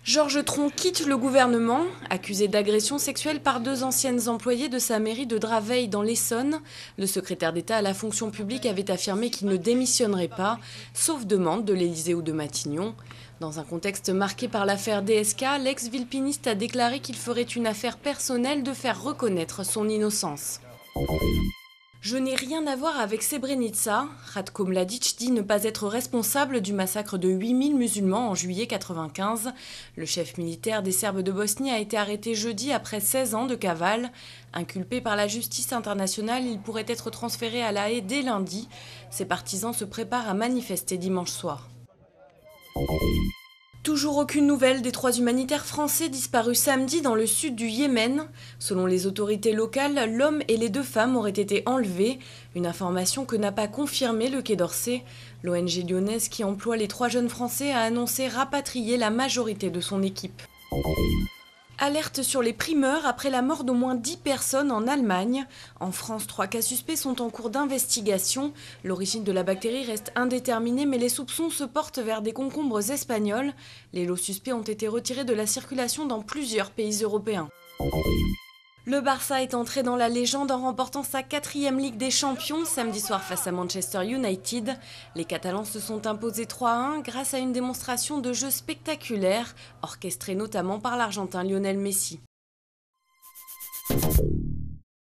Georges Tron quitte le gouvernement. Accusé d'agression sexuelle par 2 anciennes employées de sa mairie de Draveil dans l'Essonne, le secrétaire d'État à la fonction publique avait affirmé qu'il ne démissionnerait pas, sauf demande de l'Élysée ou de Matignon. Dans un contexte marqué par l'affaire DSK, l'ex-villepiniste a déclaré qu'il ferait une affaire personnelle de faire reconnaître son innocence. Je n'ai rien à voir avec Srebrenica. Ratko Mladic dit ne pas être responsable du massacre de 8000 musulmans en juillet 1995. Le chef militaire des Serbes de Bosnie a été arrêté jeudi après 16 ans de cavale. Inculpé par la justice internationale, il pourrait être transféré à La Haye dès lundi. Ses partisans se préparent à manifester dimanche soir. Toujours aucune nouvelle des 3 humanitaires français disparus samedi dans le sud du Yémen. Selon les autorités locales, l'homme et les 2 femmes auraient été enlevés. Une information que n'a pas confirmée le Quai d'Orsay. L'ONG lyonnaise qui emploie les 3 jeunes Français a annoncé rapatrier la majorité de son équipe. Alerte sur les primeurs après la mort d'au moins 10 personnes en Allemagne. En France, 3 cas suspects sont en cours d'investigation. L'origine de la bactérie reste indéterminée, mais les soupçons se portent vers des concombres espagnols. Les lots suspects ont été retirés de la circulation dans plusieurs pays européens. Le Barça est entré dans la légende en remportant sa 4e Ligue des Champions samedi soir face à Manchester United. Les Catalans se sont imposés 3-1 grâce à une démonstration de jeu spectaculaire, orchestrée notamment par l'Argentin Lionel Messi.